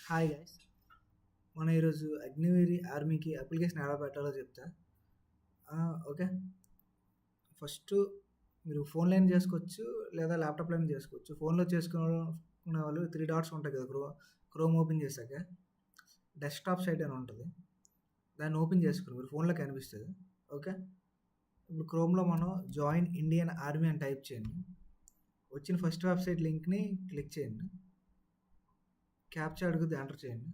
Hi guys, మనం ఈరోజు అగ్నివీరి ఆర్మీకి అప్లికేషన్ ఎలా పెట్టాలో చెప్తా. ఓకే. ఫస్ట్ మీరు ఫోన్లో చేసుకోవచ్చు, లేదా ల్యాప్టాప్లో చేసుకోవచ్చు. ఫోన్లో చేసుకునే వాళ్ళు త్రీ డాట్స్ ఉంటాయి కదా, క్రోమ్ ఓపెన్ చేశాక డెస్క్టాప్ సైట్ అని ఉంటుంది. దాన్ని ఓపెన్ చేసుకుని మీరు ఫోన్లో కనిపిస్తుంది. ఓకే. ఇప్పుడు క్రోమ్లో మనం జాయిన్ ఇండియన్ ఆర్మీ అని టైప్ చేయండి. వచ్చిన ఫస్ట్ వెబ్సైట్ లింక్ని క్లిక్ చేయండి. క్యాప్చా అడుగుద్ది, ఎంటర్ చేయండి.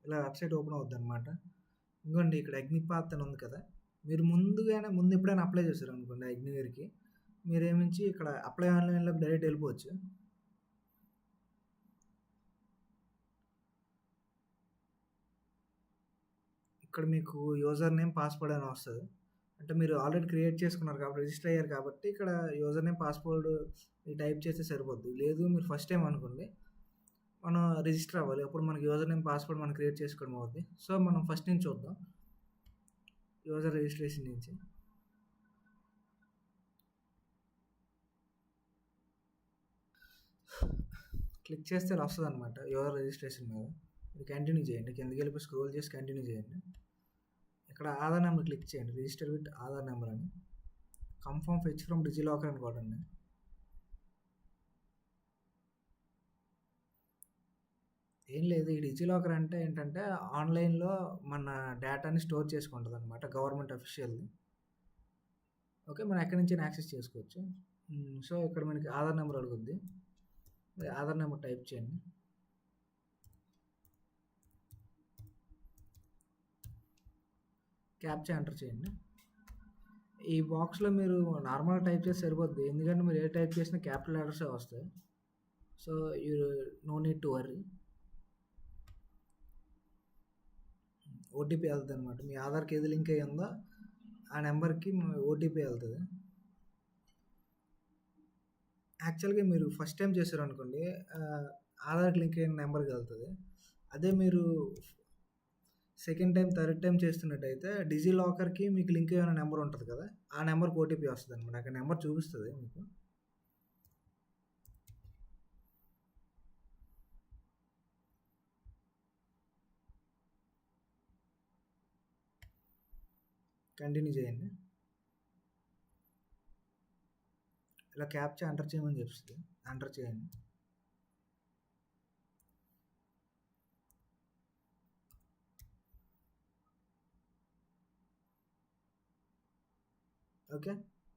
ఇలా వెబ్సైట్ ఓపెన్ అవుద్ది అనమాట. ఇంకోండి ఇక్కడ అగ్నిపాత్ అని ఉంది కదా, మీరు ముందు ఎప్పుడైనా అప్లై చేశారు అనుకోండి అగ్నివేర్కి, మీరేమించి ఇక్కడ అప్లై ఆన్లైన్లోకి డైరెక్ట్ వెళ్ళిపోవచ్చు. ఇక్కడ మీకు యూజర్ నేమ్ పాస్వర్డ్ అని వస్తుంది. అంటే మీరు ఆల్రెడీ క్రియేట్ చేసుకున్నారు కాబట్టి, రిజిస్టర్ అయ్యారు కాబట్టి ఇక్కడ యూజర్ నేమ్ పాస్వర్డ్ టైప్ చేస్తే సరిపోద్ది. లేదు మీరు ఫస్ట్ టైం అనుకోండి, మనం రిజిస్టర్ అవ్వాలి. అప్పుడు మనకి యూజర్ నేమ్ పాస్వర్డ్ మనం క్రియేట్ చేసుకోవడం అవుద్ది. సో మనం ఫస్ట్ నుంచి చూద్దాం, యూజర్ రిజిస్ట్రేషన్ నుంచి. క్లిక్ చేస్తే ఇలా వస్తుంది అనమాట యూజర్ రిజిస్ట్రేషన్ మీద. మీరు కంటిన్యూ చేయండి, కిందకి వెళ్ళి స్క్రోల్ చేసి కంటిన్యూ చేయండి. ఇక్కడ ఆధార్ నెంబర్ క్లిక్ చేయండి, రిజిస్టర్ విత్ ఆధార్ నెంబర్ అని. కన్ఫర్మ్ ఫెచ్ ఫ్రమ్ డిజిలాకర్ అని కొట్టండి. ఏం లేదు, ఈ డిజిలాకర్ అంటే ఏంటంటే ఆన్లైన్లో మన డేటాని స్టోర్ చేసుకుంటుంది అనమాట, గవర్నమెంట్ అఫీషియల్ది. ఓకే, మనం ఎక్కడి నుంచి యాక్సెస్ చేసుకోవచ్చు. సో ఇక్కడ మనకి ఆధార్ నెంబర్ అడుగుద్ది, ఆధార్ నెంబర్ టైప్ చేయండి. క్యాప్చా ఎంటర్ చేయండి. ఈ బాక్స్లో మీరు నార్మల్ టైప్ చేస్తే సరిపోద్ది, ఎందుకంటే మీరు ఏ టైప్ చేసినా క్యాపిటల్ లెటర్సే వస్తాయి. So you know need to worry. OTP వెళ్తుంది అనమాట, మీ ఆధార్కి ఏది లింక్ అయ్యి ఉందో ఆ నెంబర్కి ఓటీపీ వెళ్తుంది. యాక్చువల్గా మీరు ఫస్ట్ టైం చేశారు అనుకోండి, ఆధార్కి లింక్ అయిన నెంబర్కి వెళ్తుంది. అదే మీరు సెకండ్ టైం, థర్డ్ టైం చేస్తున్నట్టయితే డిజిలాకర్కి మీకు లింక్ అయిన నెంబర్ ఉంటుంది కదా, ఆ నెంబర్కి ఓటీపీ వస్తుంది అనమాట. అక్కడ నెంబర్ చూపిస్తుంది మీకు. కంటిన్యూ చేయండి. ఇలా క్యాప్చా ఎంటర్ చేయమని చెప్తుంది, ఎంటర్ చేయండి. ఓకే,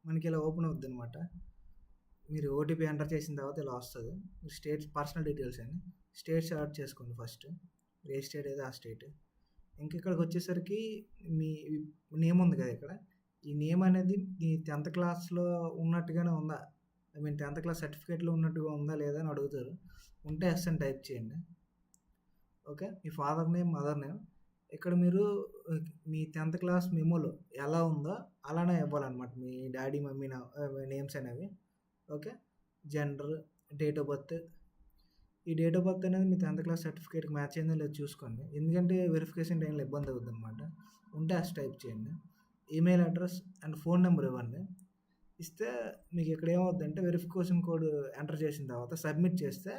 మనకి ఇలా ఓపెన్ అవుద్ది అనమాట. మీరు ఓటీపీ ఎంటర్ చేసిన తర్వాత ఇలా వస్తుంది. మీరు స్టేట్ పర్సనల్ డీటెయిల్స్ అని స్టేట్ సెలెక్ట్ చేసుకోండి ఫస్ట్. ఏ స్టేట్ ఏదో ఆ స్టేట్. ఇంక ఇక్కడికి వచ్చేసరికి మీ నేమ్ ఉంది కదా, ఇక్కడ ఈ నేమ్ అనేది మీ 10th క్లాస్లో ఉన్నట్టుగానే ఉందా, ఐ మీన్ 10th క్లాస్ సర్టిఫికేట్లో ఉన్నట్టుగా ఉందా లేదా అని అడుగుతారు. ఉంటే ఎస్ అని టైప్ చేయండి. ఓకే, మీ ఫాదర్ నేమ్, మదర్ నేమ్ ఇక్కడ మీరు మీ 10th క్లాస్ మెమోలో ఎలా ఉందో అలానే ఇవ్వాలన్నమాట, మీ డాడీ మమ్మీ నేమ్స్ అనేవి. Okay, gender, date of birth. ఈ డేట్ ఆఫ్ బర్త్ అనేది మీ 10th క్లాస్ సర్టిఫికేట్కి మ్యాచ్ అయిందో లేదో చూసుకోండి, ఎందుకంటే వెరిఫికేషన్ టైంలో ఇబ్బంది అవుతుంది అనమాట. ఉంటే అస్ టైప్ చేయండి. Email address and phone number ఇవ్వండి. ఇస్తే మీకు ఇక్కడ ఏమవుతుందంటే వెరిఫికేషన్ కోడ్ ఎంటర్ చేసిన తర్వాత సబ్మిట్ చేస్తే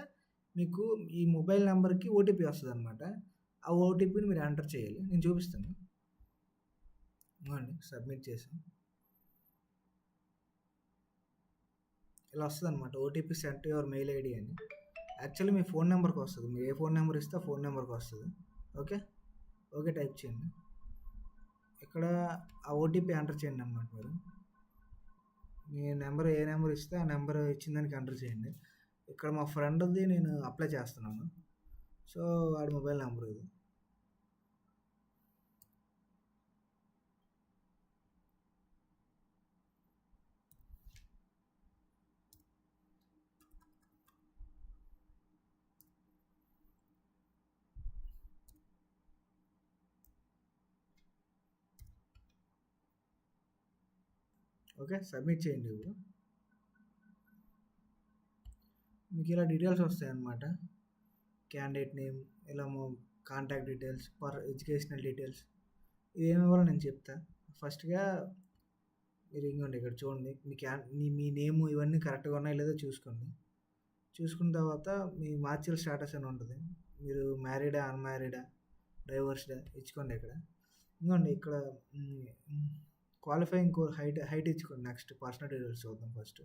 మీకు ఈ మొబైల్ నెంబర్కి ఓటీపీ వస్తుంది అనమాట. ఆ ఓటీపీని మీరు ఎంటర్ చేయాలి. నేను చూపిస్తాను, ఇవ్వండి. సబ్మిట్ చేసాం, ఇలా వస్తుంది అనమాట, OTP cent your mail ID అని. యాక్చువల్లీ మీ ఫోన్ నెంబర్కి వస్తుంది, మీరు ఏ ఫోన్ నెంబర్ ఇస్తే ఆ ఫోన్ నెంబర్కి వస్తుంది. ఓకే, ఓకే టైప్ చేయండి. ఇక్కడ ఆ ఓటీపీ ఎంటర్ చేయండి అనమాట. మీరు మీ నెంబర్ ఏ నెంబర్ ఇస్తే ఆ నెంబర్ ఇచ్చిన దానికి ఎంటర్ చేయండి. ఇక్కడ మా ఫ్రెండ్ది నేను అప్లై చేస్తున్నాను, సో వాడి మొబైల్ నెంబర్ ఇది. ఓకే, సబ్మిట్ చేయండి. ఇప్పుడు మీకు ఇలా డీటెయిల్స్ వస్తాయి అన్నమాట. క్యాండిడేట్ నేమ్, ఇలా కాంటాక్ట్ డీటెయిల్స్, ఎడ్యుకేషనల్ డీటెయిల్స్, ఇదేమి ఇవ్వాలో నేను చెప్తా. ఫస్ట్‌గా మీరు ఇంగోండి ఇక్కడ చూడండి. మీ నేము ఇవన్నీ కరెక్ట్‌గా ఉన్నాయో లేదో చూసుకోండి. చూసుకున్న తర్వాత మీ మ్యాచ్యువల్ స్టేటస్ అని ఉంటది. మీరు మ్యారీడా, అన్‌మ్యారీడా, డైవోర్స్‌డా ఇచ్చుకోండి ఇక్కడ. ఇంగోండి ఇక్కడ క్వాలిఫైయింగ్ హైట్ హైట్ ఇచ్చుకోండి. నెక్స్ట్ పర్సనల్ డీటెయిల్స్ చూద్దాం ఫస్ట్.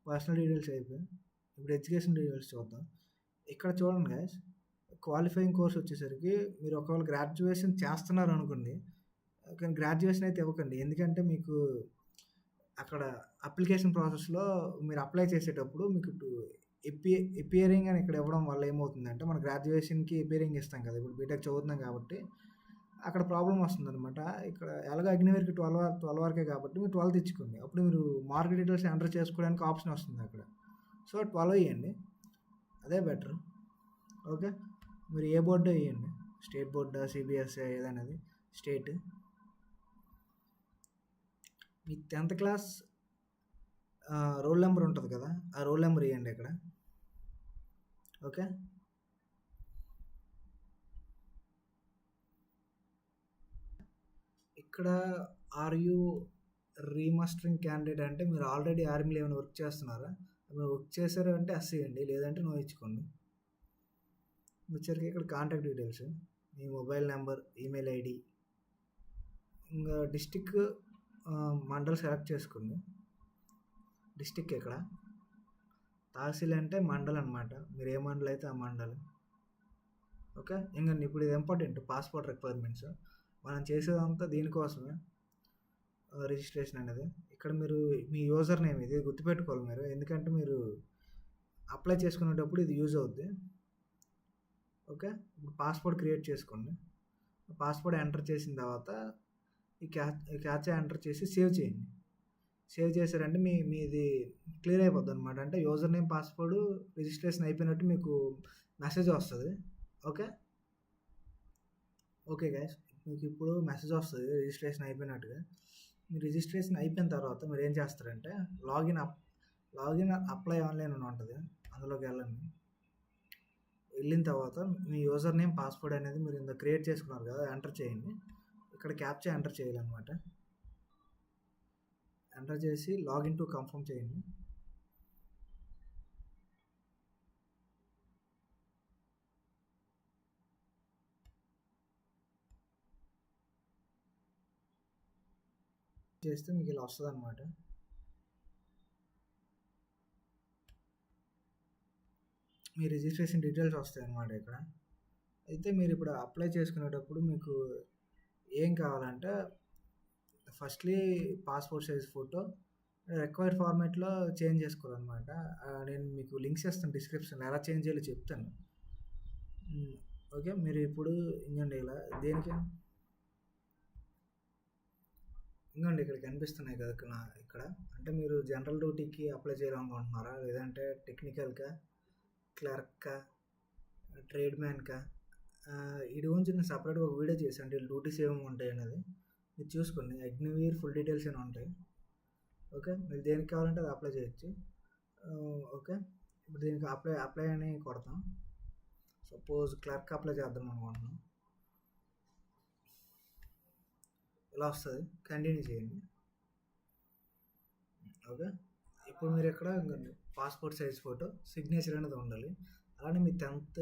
పర్సనల్ డీటెయిల్స్ అయిపోయాయి. ఇప్పుడు ఎడ్యుకేషన్ డీటెయిల్స్ చూద్దాం. ఇక్కడ చూడండి గైస్, క్వాలిఫైయింగ్ కోర్స్ వచ్చేసరికి మీరు ఒకవేళ గ్రాడ్యుయేషన్ చేస్తున్నారు అనుకోండి, కానీ గ్రాడ్యుయేషన్ అయితే ఇవ్వకండి. ఎందుకంటే మీకు అక్కడ అప్లికేషన్ ప్రాసెస్‌లో మీరు అప్లై చేసేటప్పుడు మీకు ఇప్పుడు ఎపియరింగ్ అని ఇక్కడ ఇవ్వడం వల్ల ఏమవుతుందంటే, మన గ్రాడ్యుయేషన్‌కి ఎపియరింగ్ ఇస్తాం కదా! ఇప్పుడు బీటెక్ చదువుతున్నాం కాబట్టి అక్కడ ప్రాబ్లమ్ వస్తుందనమాట. ఇక్కడ ఎలాగో అగ్నివేర్‌కి 12 వరకే కాబట్టి మీరు 12 తెచ్చుకోండి. అప్పుడు మీరు మార్క్ డీటెయిల్స్ ఎంటర్ చేసుకోవడానికి ఆప్షన్ వస్తుంది అక్కడ. సో 12 ఇయ్యండి. అదే బెటర్. ఓకే. మీరు ఏ బోర్డో ఇయ్యండి. స్టేట్ బోర్డా, సీబీఎస్ఈ ఏదనేది స్టేట్. మీ 10th క్లాస్ రోల్ నెంబర్ ఉంటుంది కదా! ఆ రోల్ నెంబర్ ఇయ్యండి ఇక్కడ. ఓకే. ఇక్కడ ఆర్ యూ రీమాస్టరింగ్ క్యాండిడేట్ అంటే మీరు ఆల్రెడీ ఆర్మీలో ఏమైనా వర్క్ చేస్తున్నారా? మీరు వర్క్ చేశారు అంటే ఎస్ ఇవ్వండి, లేదంటే నో ఇచ్చుకోండి. వచ్చరికి ఇక్కడ కాంటాక్ట్ డీటెయిల్స్, మీ మొబైల్ నెంబర్, ఈమెయిల్ ఐడి, ఇంకా డిస్టిక్ మండల్ సెలెక్ట్ చేసుకోండి. డిస్టిక్ ఇక్కడ తహసీల్ అంటే మండల్ అనమాట. మీరు ఏ మండల్ అయితే ఆ మండల్. ఓకే. ఇంకా ఇప్పుడు ఇది ఇంపార్టెంట్, పాస్పోర్ట్ రిక్వైర్మెంట్స్. మనం చేసేదంతా దీనికోసమే, రిజిస్ట్రేషన్ అనేది. ఇక్కడ మీరు మీ యూజర్ నేమ్ ఇది గుర్తుపెట్టుకోవాలి మీరు, ఎందుకంటే మీరు అప్లై చేసుకునేటప్పుడు ఇది యూజ్ అవుద్ది. ఓకే. ఇప్పుడు పాస్పోర్ట్ క్రియేట్ చేసుకోండి. పాస్పోర్ట్ ఎంటర్ చేసిన తర్వాత ఈ క్యాప్చా ఎంటర్ చేసి సేవ్ చేయండి. సేవ్ చేశారంటే మీది క్లియర్ అయిపోద్ది అనమాట. అంటే యూజర్ నేమ్, పాస్వర్డ్ రిజిస్ట్రేషన్ అయిపోయినట్టు మీకు మెసేజ్ వస్తుంది. ఓకే. ఓకే గైస్, మీకు ఇప్పుడు మెసేజ్ వస్తుంది రిజిస్ట్రేషన్ అయిపోయినట్టుగా. మీ రిజిస్ట్రేషన్ అయిపోయిన తర్వాత మీరు ఏం చేస్తారంటే లాగిన్ అప్లై ఆన్లైన్ అని ఉంటుంది, అందులోకి వెళ్ళండి. వెళ్ళిన తర్వాత మీ యూజర్ నేమ్, పాస్వర్డ్ అనేది మీరు ఇంత క్రియేట్ చేసుకున్నారు కదా, ఎంటర్ చేయండి. ఇక్కడ క్యాప్చా ఎంటర్ చేయాలన్నమాట. ఎంటర్ చేసి లాగిన్ టు కన్ఫర్మ్ చేయండి. చేస్తే మీకు ఇలా వస్తుంది అనమాట. మీ రిజిస్ట్రేషన్ డీటెయిల్స్ వస్తాయి అన్నమాట ఇక్కడ. అయితే మీరు ఇప్పుడు అప్లై చేసుకునేటప్పుడు మీకు ఏం కావాలంటే, firstly passport size photo required ఫార్మాట్లో చేంజ్ చేసుకోవాలన్నమాట. నేను మీకు లింక్స్ ఇస్తాను డిస్క్రిప్షన్లో, ఎలా చేంజ్ చేయాలో చెప్తాను. ఓకే. మీరు ఇప్పుడు ఇంకోండి ఇలా దేనికి ఇంకోండి ఇక్కడ కనిపిస్తున్నాయి కదా ఇక్కడ, అంటే మీరు జనరల్ డ్యూటీకి అప్లై చేయాలనుకుంటున్నారా, లేదంటే టెక్నికల్గా, క్లర్క్కా, ట్రేడ్ మ్యాన్కా? వీటి గురించి నేను సపరేట్గా ఒక వీడియో చేశాను, అంటే డ్యూటీస్ ఏమేమి ఉంటాయి అనేది మీరు చూసుకోండి. అగ్నివీర్ ఫుల్ డీటెయిల్స్ అని ఉంటాయి. ఓకే. మీరు దేనికి కావాలంటే అది అప్లై చేయొచ్చు. ఓకే. ఇప్పుడు దీనికి అప్లై అని కొడతాం. సపోజ్ క్లర్క్ అప్లై చేద్దాం అనుకుంటున్నాం. ఇలా వస్తుంది, కంటిన్యూ చేయండి. ఓకే. ఇప్పుడు మీరు ఇక్కడ పాస్పోర్ట్ సైజ్ ఫోటో, సిగ్నేచర్ అనేది ఉండాలి. అలానే మీ 10th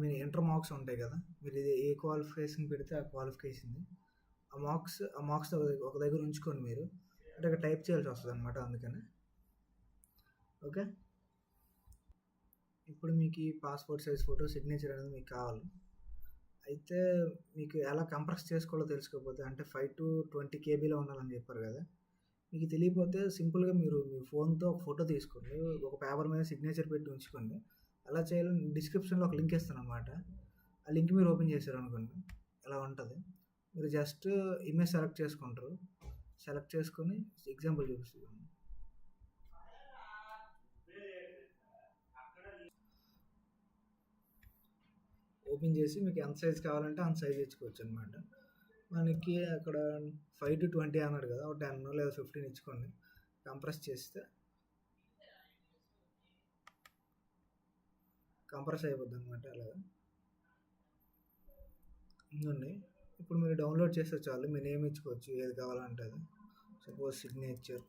మీ ఇంటర్ మార్క్స్ ఉంటాయి కదా, మీరు ఇది ఏ క్వాలిఫికేషన్ పెడితే ఆ క్వాలిఫికేషన్, ఆ మార్క్స్ ఒక దగ్గర ఉంచుకొని మీరు, అంటే ఇక్కడ టైప్ చేయాల్సి వస్తుంది అనమాట, అందుకని. ఓకే. ఇప్పుడు మీకు ఈ పాస్పోర్ట్ సైజ్ ఫోటో, సిగ్నేచర్ అనేది మీకు కావాలి. అయితే మీకు ఎలా కంప్రెస్ చేసుకోవాలో తెలుసుకోకపోతే, అంటే 5 to 20 KBలో ఉండాలని చెప్పారు కదా, మీకు తెలియకపోతే సింపుల్గా మీరు మీ ఫోన్తో ఒక ఫోటో తీసుకోండి, ఒక పేపర్ మీద సిగ్నేచర్ పెట్టి ఉంచుకోండి. అలా చేయాలని డిస్క్రిప్షన్లో ఒక లింక్ ఇస్తాను అనమాట. ఆ లింక్ మీరు ఓపెన్ చేశారు అనుకోండి, ఇలా ఉంటుంది. మీరు జస్ట్ ఇమేజ్ సెలెక్ట్ చేసుకుంటారు. సెలెక్ట్ చేసుకొని ఎగ్జాంపుల్ చూపిస్తాను. ఓపెన్ చేసి మీకు ఎంత సైజ్ కావాలంటే అంత సైజ్ ఇచ్చుకోవచ్చు అనమాట. మనకి అక్కడ 5 to 20 అన్నాడు కదా, ఒక 10 లేదా 15 ఇచ్చుకోండి. కంప్రెస్ కంప్రెస్ అయిపోద్ది అనమాట అలాగా. ఇంకోండి ఇప్పుడు మీరు డౌన్లోడ్ చేస్తే చాలు, మీ నేమ్ ఇచ్చుకోవచ్చు ఏది కావాలంటే అది. Suppose signature.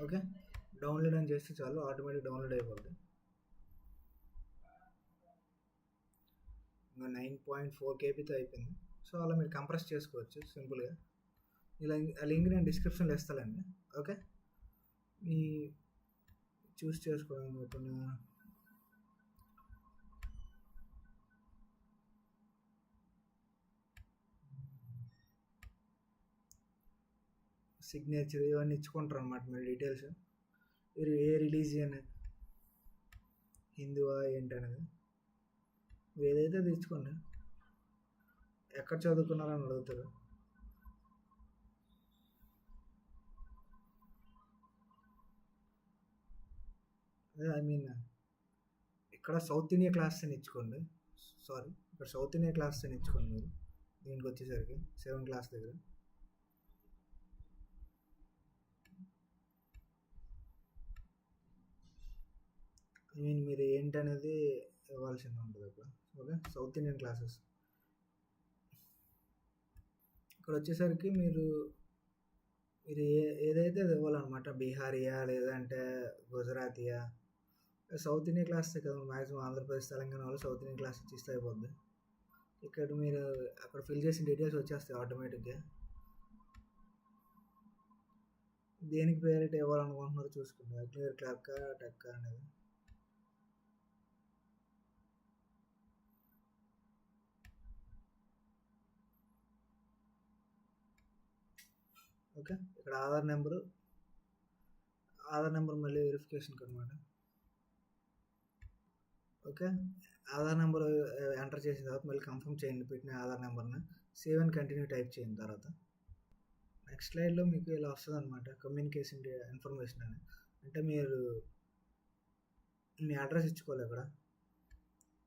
ఓకే, డౌన్లోడ్ అని చేస్తే చాలు, ఆటోమేటిక్ డౌన్లోడ్ అయిపోద్ది. ఇంకా 9.4 KBతో అయిపోయింది. సో అలా మీరు కంప్రెస్ చేసుకోవచ్చు సింపుల్గా. ఇలా ఆ లింక్ నేను డిస్క్రిప్షన్లో ఇస్తానండి. ఓకే, మీ చూస్ చేసుకోవడానికి ఇప్పుడు సిగ్నేచర్ ఇవన్నీ ఇచ్చుకుంటారు అనమాట మీరు డీటెయిల్స్. మీరు ఏ రిలీజియన్, హిందువా ఏంటనేది మీరు ఏదైతే అది ఇచ్చుకోండి. ఎక్కడ చదువుకున్నారని అడుగుతారు. ఐ మీన్ ఇక్కడ సౌత్ ఇండియా క్లాస్ అని ఇచ్చుకోండి. సారీ, ఇక్కడ సౌత్ ఇండియా క్లాస్ అని ఇచ్చుకోండి మీరు. దీనికి వచ్చేసరికి 7th క్లాస్ దగ్గర ఐ మీన్ మీరు ఏంటనేది ఇవ్వాల్సింది ఉంటుంది అక్కడ. Okay, south Indian classes. ఇక్కడ వచ్చేసరికి మీరు మీరు ఏదైతే అది ఇవ్వాలన్నమాట. బీహారీయా లేదంటే గుజరాతీయా. సౌత్ ఇండియన్ క్లాస్ కదా మ్యాక్సిమం, ఆంధ్రప్రదేశ్ తెలంగాణ వాళ్ళు సౌత్ ఇండియన్ క్లాస్ ఇస్తే అయిపోద్ది. ఇక్కడ మీరు అక్కడ ఫిల్ చేసిన డీటెయిల్స్ వచ్చేస్తాయి ఆటోమేటిక్గా. దేనికి ప్రయారిటీ ఇవ్వాలనుకుంటున్నారో చూసుకోండి. అగ్నివేర్ క్లర్కా టెక్కా అనేది. ఓకే, ఇక్కడ ఆధార్ నెంబర్ మళ్ళీ వెరిఫికేషన్కి అనమాట. ఓకే, ఆధార్ నెంబర్ ఎంటర్ చేసిన తర్వాత మళ్ళీ కన్ఫర్మ్ చేయండి పెట్టిన ఆధార్ నెంబర్ని. సేవ్ అండ్ కంటిన్యూ టైప్ చేసిన తర్వాత నెక్స్ట్ స్లైడ్లో మీకు ఇలా వస్తుంది అనమాట. కమ్యూనికేషన్ ఇన్ఫర్మేషన్ అని. అంటే మీరు మీ అడ్రస్ ఇచ్చుకోవాలి అక్కడ.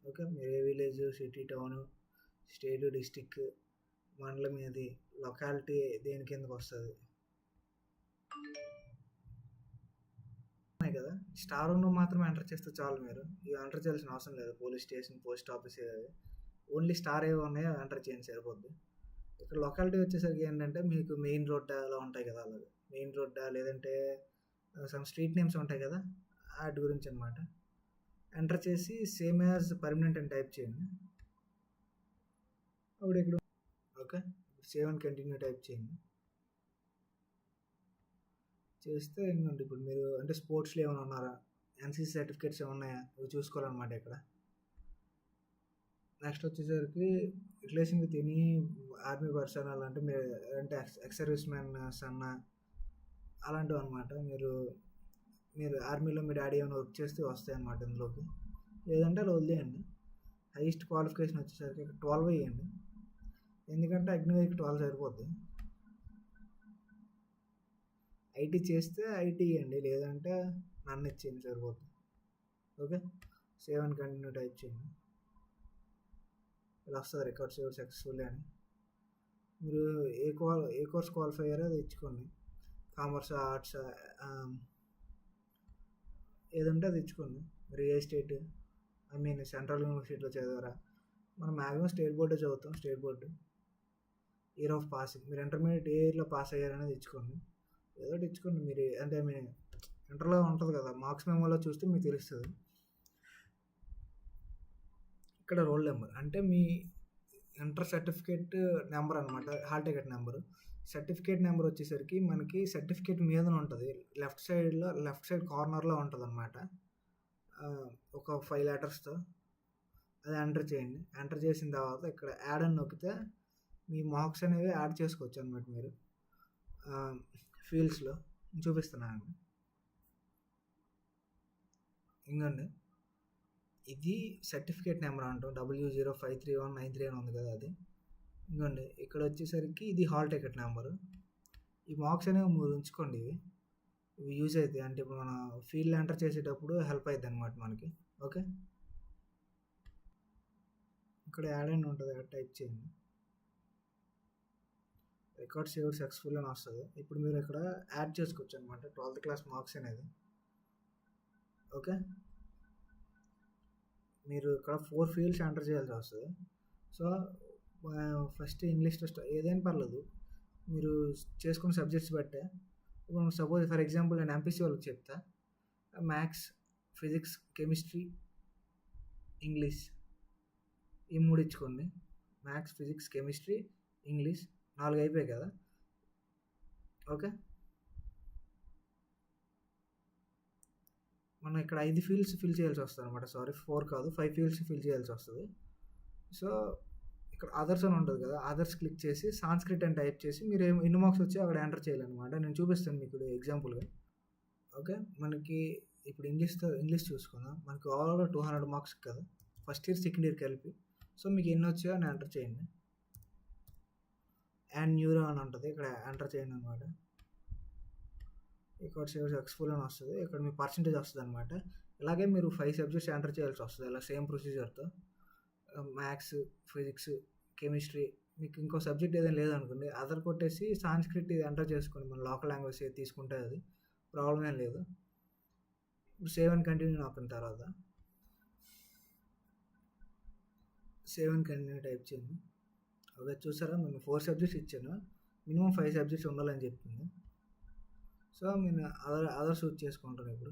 ఓకే, మీరు ఏ village, city, town, state, district, మండలం, ఏది లొకాలిటీ దేని కిందకు వస్తుంది కదా. స్టార్ ఉన్న మాత్రం ఎంటర్ చేస్తే చాలు. మీరు ఇవి ఎంటర్ చేయాల్సిన అవసరం లేదు. Police station, post office, only star ఏవి ఉన్నాయో ఎంటర్ చేయండి సరిపోద్ది. ఇక్కడ లొకాలిటీ వచ్చేసరికి ఏంటంటే మీకు మెయిన్ రోడ్డా అలా ఉంటాయి కదా, అలాగే మెయిన్ రోడ్డా లేదంటే సమ్ స్ట్రీట్ నేమ్స్ ఉంటాయి కదా, వాటి గురించి అనమాట. ఎంటర్ చేసి సేమ్ యాజ్ పర్మనెంట్ అని టైప్ చేయండి. అప్పుడు ఇక్కడ okay, save and continue type చేయండి. చేస్తే ఏంటంటే ఇప్పుడు మీరు అంటే స్పోర్ట్స్లో ఏమైనా ఉన్నారా, ఎన్సీసీ సర్టిఫికేట్స్ ఏమైనా ఉన్నాయా, ఇవి చూసుకోవాలన్నమాట ఇక్కడ. నెక్స్ట్ వచ్చేసరికి relation with any army personal, అంటే మీరు అంటే ఎక్స్ సర్వీస్ మ్యాన్ సన్న అలాంటివి అనమాట. మీరు ఆర్మీలో మీ డాడీ ఏమైనా వర్క్ చేస్తే వస్తాయి అన్నమాట ఇందులోకి. లేదంటే అలా వదిలేయండి. హైయెస్ట్ క్వాలిఫికేషన్ వచ్చేసరికి 12 వేయండి. ఎందుకంటే అగ్నివేర్కి 12 సరిపోద్ది. ఐటీ చేస్తే ఐటీ ఇవ్వండి, లేదంటే నన్ను ఇచ్చేయండి సరిపోద్ది. Okay, save and continue type చేయండి. ఇలా వస్తుంది రికార్డ్ సేవ్ సక్సెస్ఫుల్లీ అని. మీరు ఏ కోర్స్ క్వాలిఫై అయ్యారో అది ఇచ్చుకోండి. కామర్స్, ఆర్ట్స్, ఏదంటే అది ఇచ్చుకోండి. మీరు ఏ స్టేట్, ఐ మీన్ సెంట్రల్ యూనివర్సిటీలో చదివారా. మనం మ్యాక్సిమం స్టేట్ బోర్డే చదువుతాం. State board year of passing, మీరు ఇంటర్మీడియట్ ఏ ఇయర్లో పాస్ అయ్యారనేది ఇచ్చుకోండి. ఏదో ఒకటి ఇచ్చుకోండి. మీరు అంటే మీ ఇంటర్లో ఉంటుంది కదా, మార్క్స్ మెమోలో చూస్తే మీకు తెలుస్తుంది. ఇక్కడ రోల్ నెంబర్ అంటే మీ ఇంటర్ సర్టిఫికేట్ నెంబర్ అనమాట, hall ticket number. Certificate number వచ్చేసరికి మనకి సర్టిఫికేట్ మీద ఉంటుంది, లెఫ్ట్ సైడ్ కార్నర్లో ఉంటుంది అనమాట. ఒక 5 లెటర్స్తో అది ఎంటర్ చేయండి. ఎంటర్ చేసిన తర్వాత ఇక్కడ యాడ్ అని నొక్కితే మీ మార్క్స్ అనేవి యాడ్ చేసుకోవచ్చు అనమాట. మీరు ఫీల్డ్స్లో చూపిస్తున్నాను. ఇంకండి ఇది సర్టిఫికేట్ నెంబర్ అంటాం, W053193 అని ఉంది కదా అది. ఇంకోండి ఇక్కడ వచ్చేసరికి ఇది హాల్ టికెట్ నెంబరు. ఈ మార్క్స్ అనేవి మీరు ఉంచుకోండి. ఇవి యూజ్ అవుతాయి, అంటే ఇప్పుడు మన ఫీల్డ్ ఎంటర్ చేసేటప్పుడు హెల్ప్ అవుతుంది అనమాట మనకి. ఓకే, ఇక్కడ యాడ్ అని ఉంటుంది, యాడ్ టైప్ చేయండి. రికార్డ్ సేవ్ సక్సెస్ఫుల్ అని వస్తుంది. ఇప్పుడు మీరు ఇక్కడ యాడ్ చేసుకోవచ్చు అనమాట 12th క్లాస్ మార్క్స్ అనేది. ఓకే. మీరు ఇక్కడ 4 ఫీల్డ్స్ ఎంటర్ చేయాల్సి వస్తుంది. సో ఫస్ట్ ఇంగ్లీష్‌లో ఏదైనా పర్లేదు. మీరు చేసుకున్న సబ్జెక్ట్స్ బట్టే. ఇప్పుడు సపోజ్ ఫర్ ఎగ్జాంపుల్ నేను ఎంపీసీ వాళ్ళకి చెప్తా. మ్యాథ్స్, ఫిజిక్స్, కెమిస్ట్రీ, ఇంగ్లీష్ ఈ 3 ఇచ్చుకోండి. మ్యాథ్స్, ఫిజిక్స్, కెమిస్ట్రీ, ఇంగ్లీష్ 4 అయిపోయాయి కదా! ఓకే. మనం ఇక్కడ 5 ఫీల్డ్స్ ఫిల్ చేయాల్సి వస్తదనమాట. సారీ 4 కాదు 5 ఫీల్డ్స్ ఫిల్ చేయాల్సి వస్తది. సో ఇక్కడ అదర్స్ అని ఉంటది కదా! అదర్స్ క్లిక్ చేసి సాంస్క్రిట్ అని టైప్ చేసి మీరు ఎన్ని మార్క్స్ వచ్చాయో అక్కడ ఎంటర్ చేయాలనమాట. నేను చూపిస్తాను మీకు ఎగ్జాంపుల్‌గా. ఓకే. మనకి ఇప్పుడు ఇంగ్లీష్ చూసుకుందాం. మనకి ఓవరాల్‌గా 200 మార్క్స్ కదా! ఫస్ట్ ఇయర్, సెకండ్ ఇయర్ కలిపి. సో మీకు ఎన్ని వచ్చాయో అని ఎంటర్ చేయండి. అండ్ న్యూరో అని ఉంటది. ఇక్కడ ఎంటర్ చేయండి అనమాట. ఇక్కడ సేవ్ సక్సెస్‌ఫుల్ అని వస్తది. ఇక్కడ మీ పర్సెంటేజ్ వస్తదనమాట. ఇలాగే మీరు 5 సబ్జెక్ట్స్ ఎంటర్ చేయాల్సి వస్తది. ఇలా సేమ్ ప్రొసీజర్‌తో. మ్యాథ్స్, ఫిజిక్స్, కెమిస్ట్రీ మీకు ఇంకో సబ్జెక్ట్ ఏదైనా లేదనుకోండి, అదర్ కొట్టేసి సాంస్క్రిట్ ఇది ఎంటర్ చేసుకోండి. మన లోకల్ లాంగ్వేజ్ ఏది తీసుకుంటే అది. ప్రాబ్లమ్ ఏం లేదు. ఇప్పుడు సేవ్ అండ్ కంటిన్యూ నొక్కిన తర్వాత సేవ్ అండ్ కంటిన్యూ టైప్ చేయండి. ఓకే. చూసారా నేను 4 సబ్జెక్ట్స్ ఇచ్చాను. మినిమమ్ 5 సబ్జెక్ట్స్ ఉండాలని చెప్తుంది. సో నేను అదర్ చూజ్ చేసుకుంటాను ఇప్పుడు.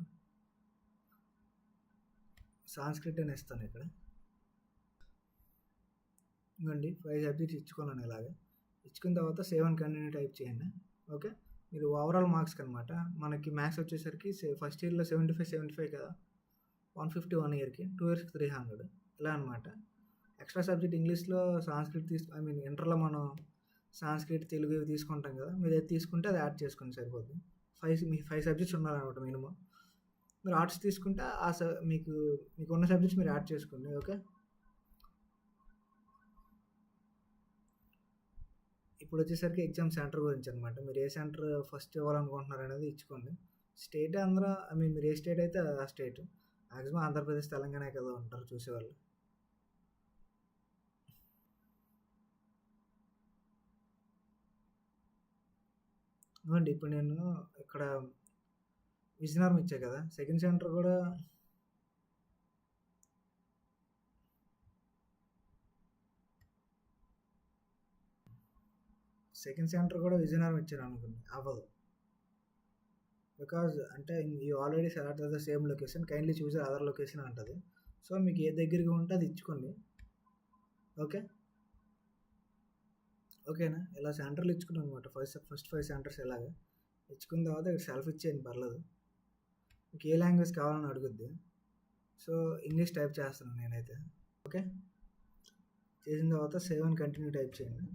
సాంస్క్రిట్ అని ఇస్తాను ఇక్కడ. ఇవ్వండి 5 సబ్జెక్ట్స్ ఇచ్చుకున్నాను ఇలాగే. ఇచ్చుకున్న తర్వాత సేవ్ అండ్ కంటిన్యూ టైప్ చేయండి. ఓకే. మీరు ఓవరాల్ మార్క్స్కి అనమాట. మనకి మ్యాథ్స్ వచ్చేసరికి ఫస్ట్ ఇయర్లో 75 కదా! 150 1 ఇయర్కి, 2 ఇయర్స్కి 300 ఇలా అనమాట. ఎక్స్ట్రా సబ్జెక్ట్ ఇంగ్లీష్లో సాంస్క్రిట్ ఇంటర్లో మనం సాంస్క్రిట్, తెలుగు ఇవి తీసుకుంటాం కదా! మీరు ఏది తీసుకుంటే అది యాడ్ చేసుకోండి సరిపోద్ది. 5 సబ్జెక్ట్స్ ఉండాలన్నమాట మినిమం. మీరు ఆర్ట్స్ తీసుకుంటే మీకున్న సబ్జెక్ట్స్ మీరు యాడ్ చేసుకోండి. ఓకే. ఇప్పుడు వచ్చేసరికి ఎగ్జామ్ సెంటర్ గురించి అనమాట. మీరు ఏ సెంటర్ ఫస్ట్ ఇవ్వాలనుకుంటున్నారు అనేది ఇచ్చుకోండి. స్టేట్ అందరూ మీరు ఏ స్టేట్ అయితే ఆ స్టేట్. మ్యాక్సిమం ఆంధ్రప్రదేశ్, తెలంగాణ కదా ఉంటారు చూసేవాళ్ళు. ఇవ్వండి ఇప్పుడు నేను ఇక్కడ విజయనగరం ఇచ్చా కదా! సెకండ్ సెంటర్ కూడా విజయనగరం ఇచ్చాను అనుకోండి అవ్వదు. బికాజ్ అంటే you already select the same location, kindly choose other location అంటది. సో మీకు ఏ దగ్గరగా ఉంటే అది ఇచ్చుకోండి. ఓకే. ఓకేనా? ఇలా సెంటర్లు ఇచ్చుకున్నాను అనమాట. ఫస్ట్ 5 సెంటర్స్ ఇలాగా ఇచ్చుకున్న తర్వాత ఇక్కడ సెల్ఫ్ ఇచ్చేయండి పర్లేదు. మీకు ఏ లాంగ్వేజ్ కావాలని అడుగుద్ది. సో ఇంగ్లీష్ టైప్ చేస్తున్నాను నేనైతే. ఓకే. చేసిన తర్వాత సేవ్ అండ్ కంటిన్యూ టైప్ చేయండి.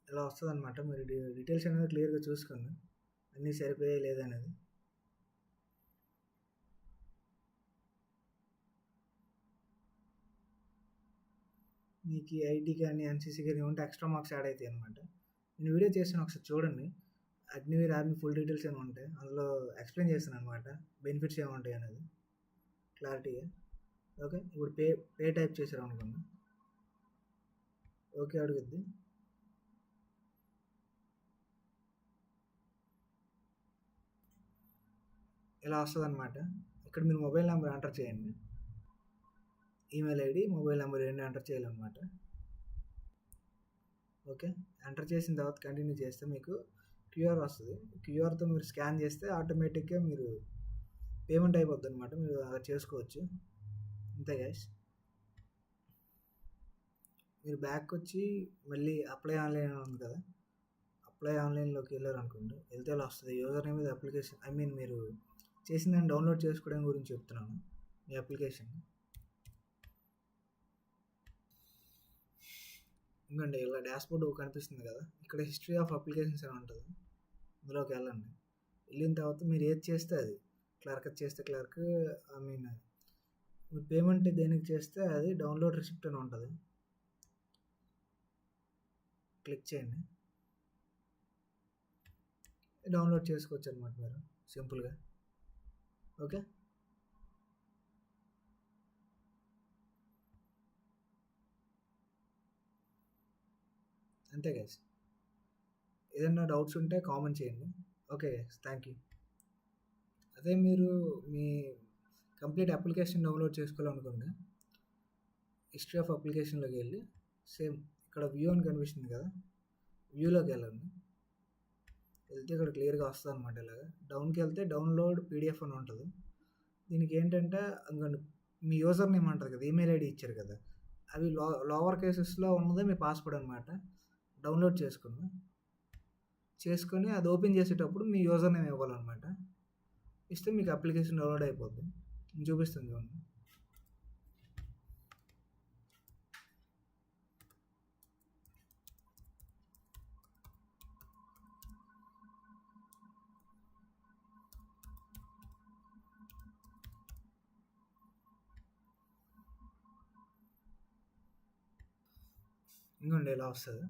ఇలా వస్తుందన్నమాట. మీరు డీటెయిల్స్ అనేది క్లియర్గా చూసుకోండి, అన్నీ సరిపోయాయి లేదనేది. మీకు ఐటీ కానీ ఎన్సీసీ కానీ ఉంటే ఎక్స్ట్రా మార్క్స్ యాడ్ అవుతాయి అనమాట. నేను వీడియో చేస్తాను, ఒకసారి చూడండి. అగ్నివీర్ ఆర్మీ ఫుల్ డీటెయిల్స్ ఏమి ఉంటాయి అందులో ఎక్స్ప్లెయిన్ చేస్తాను అనమాట. బెనిఫిట్స్ ఏముంటాయి అనేది క్లారిటీగా. ఓకే. ఇప్పుడు పే టైప్ చేశారు అనుకోండి. ఓకే అడుగుద్ది. ఇలా వస్తుంది అనమాట. ఇక్కడ మీరు మొబైల్ నెంబర్ ఎంటర్ చేయండి. ఈమెయిల్ ఐడి, మొబైల్ నెంబర్ రెండు ఎంటర్ చేయాలన్నమాట. ఓకే. ఎంటర్ చేసిన తర్వాత కంటిన్యూ చేస్తే మీకు క్యూఆర్ వస్తుంది. క్యూఆర్తో మీరు స్కాన్ చేస్తే ఆటోమేటిక్గా మీరు పేమెంట్ అయిపోద్ది అనమాట. మీరు అలా చేసుకోవచ్చు. అంతే గైస్. మీరు బ్యాక్ వచ్చి మళ్ళీ అప్లై ఆన్లైన్ ఉంది కదా, అప్లై ఆన్లైన్లోకి వెళ్ళారు అనుకోండి. వెళ్తే అలా వస్తుంది. యూజర్ నేమ్ మీద అప్లికేషన్ మీరు చేసిన దాన్ని డౌన్లోడ్ చేసుకోవడం గురించి చెప్తున్నాను. మీ అప్లికేషన్ ఎందుకంటే ఇలా డాష్బోర్డ్ కనిపిస్తుంది కదా, ఇక్కడ హిస్టరీ ఆఫ్ అప్లికేషన్స్ అని ఉంటుంది. ఇందులోకి వెళ్ళండి. వెళ్ళిన తర్వాత మీరు ఏది చేస్తే అది, క్లర్క్ చేస్తే క్లర్క్, మీరు పేమెంట్ దేనికి చేస్తే అది డౌన్లోడ్ రిసిప్ట్ అని ఉంటుంది. క్లిక్ చేయండి. డౌన్లోడ్ చేసుకోవచ్చు అనమాట మీరు సింపుల్గా. ఓకే. అంతే గైస్. ఏదైనా డౌట్స్ ఉంటే కామెంట్ చేయండి. Okay guys, thank you. అదే మీరు మీ కంప్లీట్ అప్లికేషన్ డౌన్లోడ్ చేసుకోవాలనుకోండి, హిస్టరీ ఆఫ్ అప్లికేషన్లోకి వెళ్ళి సేమ్ ఇక్కడ వ్యూ అని కనిపిస్తుంది కదా, వ్యూలోకి వెళ్ళండి. వెళ్తే ఇక్కడ క్లియర్గా వస్తుంది అనమాట. ఇలాగా డౌన్కి వెళ్తే డౌన్లోడ్ పీడిఎఫ్ అని ఉంటుంది. దీనికి ఏంటంటే ఇంకొండి మీ యూజర్ నేమ్ అంటారు కదా, ఈమెయిల్ ఐడి ఇచ్చారు కదా, అవి లోవర్ కేసెస్లో ఉన్నదే మీ పాస్వర్డ్ అనమాట. డౌన్లోడ్ చేసుకొని అది ఓపెన్ చేసేటప్పుడు మీ యూజర్ నేమ్ ఇవ్వాలన్నమాట. ఇస్తే మీకు అప్లికేషన్ డౌన్లోడ్ అయిపోద్ది. నేను చూపిస్తాను చూడండి. ఇంకోండి ఇలా వస్తుంది.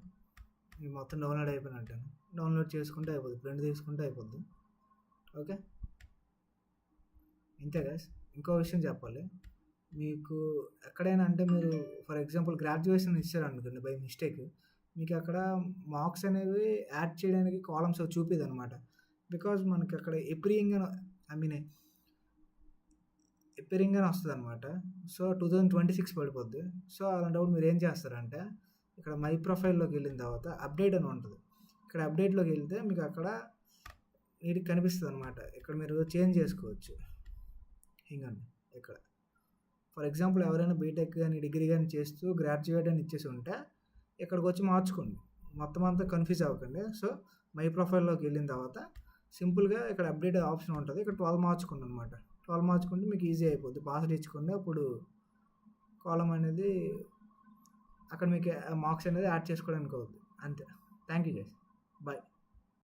ఇది మొత్తం డౌన్లోడ్ అయిపోయినట్టు. డౌన్లోడ్ చేసుకుంటే అయిపోద్ది, ప్రింట్ తీసుకుంటే అయిపోద్ది. ఓకే, ఇంతే గైస్. ఇంకో విషయం చెప్పాలి మీకు, ఎక్కడైనా అంటే మీరు ఫర్ ఎగ్జాంపుల్ గ్రాడ్యుయేషన్ ఇచ్చారనుకోండి బై మిస్టేక్, మీకు అక్కడ మార్క్స్ అనేవి యాడ్ చేయడానికి కాలమ్స్ చూపిది అనమాట. బికాజ్ మనకి అక్కడ ఎప్రింగ్ అని వస్తుంది అనమాట. సో 2026 పడిపోద్ది. సో అలాంటప్పుడు మీరు ఏం చేస్తారంటే ఇక్కడ మై ప్రొఫైల్లోకి వెళ్ళిన తర్వాత అప్డేట్ అని ఉంటుంది. ఇక్కడ అప్డేట్లోకి వెళ్తే మీకు అక్కడ నీటికి కనిపిస్తుంది అనమాట. ఇక్కడ మీరు చేంజ్ చేసుకోవచ్చు. ఇంకండి ఇక్కడ ఫర్ ఎగ్జాంపుల్ ఎవరైనా బీటెక్ కానీ డిగ్రీ కానీ చేస్తూ గ్రాడ్యుయేట్ అని ఇచ్చేసి ఉంటే ఇక్కడికి వచ్చి మార్చుకోండి. మొత్తం అంతా కన్ఫ్యూజ్ అవ్వకండి. సో మై ప్రొఫైల్లోకి వెళ్ళిన తర్వాత సింపుల్గా ఇక్కడ అప్డేట్ ఆప్షన్ ఉంటుంది. ఇక్కడ 12 మార్చుకోండి అనమాట. 12 మార్చుకుంటే మీకు ఈజీ అయిపోద్ది. పాస్వర్డ్ ఇచ్చుకోండి, అప్పుడు కాలం అనేది అక్కడ మీకు మార్క్స్ అనేది యాడ్ చేసుకోవడానికి అవుతుంది. అంతే. Thank you guys.